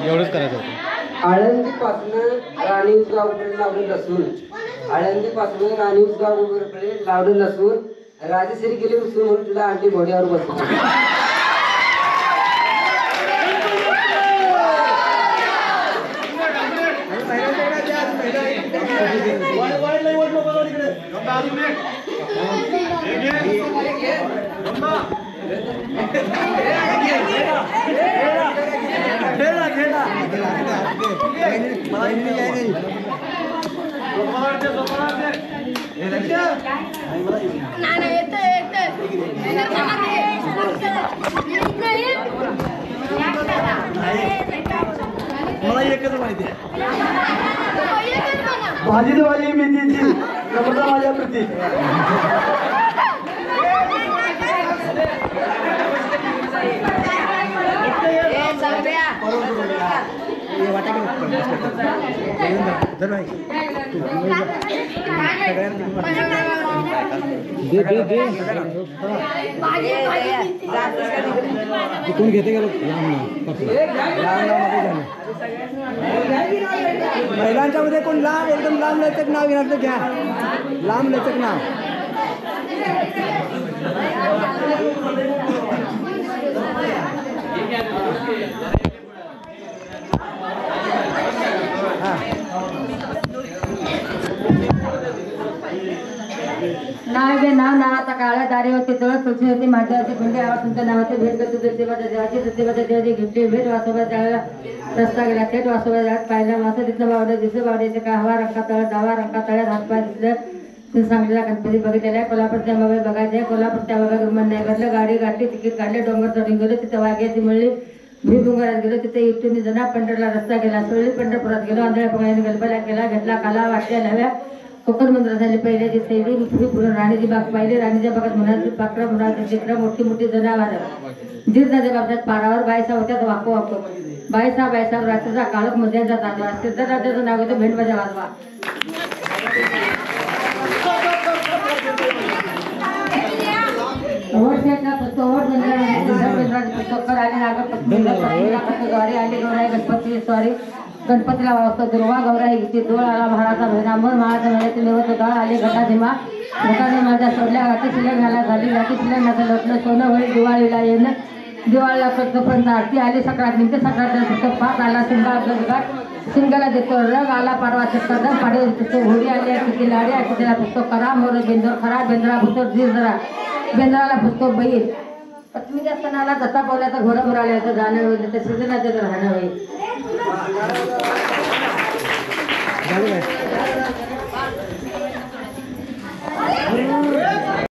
एवढंच करायचं होतं. आळंदीपासून राणीगावकडे लावून नसून आळंदीपासून राणीगावकडे लावून नसून राजश्री गेली उचलून म्हणून तुला आणली घोड्यावर बसून. मला एकच माहिती आहे भाजीवाली मेथीची नम्रता माझ्या प्रती. कोण घेते गेलो महिलांच्या मध्ये कोण लांब एकदम लांब लचक नाव घेणार तर घ्या. लांब लचक नाव. नाव गे नाव नावाचा काळा दारी होती जवळ तुझी होती माझ्यावरती गुंडे आवाज तुमच्या नावाचे भेट करतो दत्तेबाच्या देवाची दत्तेबाच्या देवाची घेतली भेट वासोबा त्याला रस्ता गेला थेट वासोबा जात पाहिला वासं तिथं बावडे दिसं बावड्याचे का हवा रंका तळ डावा रंका तळ्यात हातपाय दिसलं ते सांगलेला गणपती बघितलेला आहे. कोल्हापूरच्या मोबाईल बघायचे कोल्हापूरच्या मोबाईल मन नाही भरलं गाडी गाठली तिकीट काढले डोंगर चढून गेलो तिथं वाघ्याची मिळली भुईमुंगारात गेलो तिथे इथून जना पंढरला रस्ता गेला सोळी पंढरपुरात गेलो आंधळ्या पगाने गलबला केला घेतला काला वाटल्या नव्या कोकण मंदिर झाली पहिल्याची शैली पुढे राणीची बाग पाहिली राणीच्या बागात म्हणाली पाकरा मुलाची चित्र मोठी मोठी जनावर जीर नदी बाबतीत पारावर बायसा होत्यात वाको वाको बायसा रात्रीचा काळोख मध्यांचा तांदवा सिद्धराजाचं नाव होतं भेंडबाजा वाजवा. गणपतीला वाजता दुर्वा गौराई घेतली डोळ आला महाराजा बहिणा मन महाराजा महिन्याचे निवत गाळ आले घटाधिमा घटाने माझ्या सोडल्या गाठी शिल्या घाला झाली गाठी शिल्या माझं लग्न सोनं होईल दिवाळीला येणं दिवाळीला पर्यंत आरती आली सकाळात निघते सकाळच्या पाच आला सिंगाला सिंगाला देतो रंग आला पाडवा कदम पाडे घोडी आली किती लाडी आहे त्याला पुस्तक करा मोर बेंदर खरा बेंद्रा पुस्तक धीर जरा बेंद्राला पुस्तक बैल पत्नीच्या सणाला दत्ता पावल्याचं घोडं भरायचं जाणं होईल ते सिद्धनाचं राहणं होईल.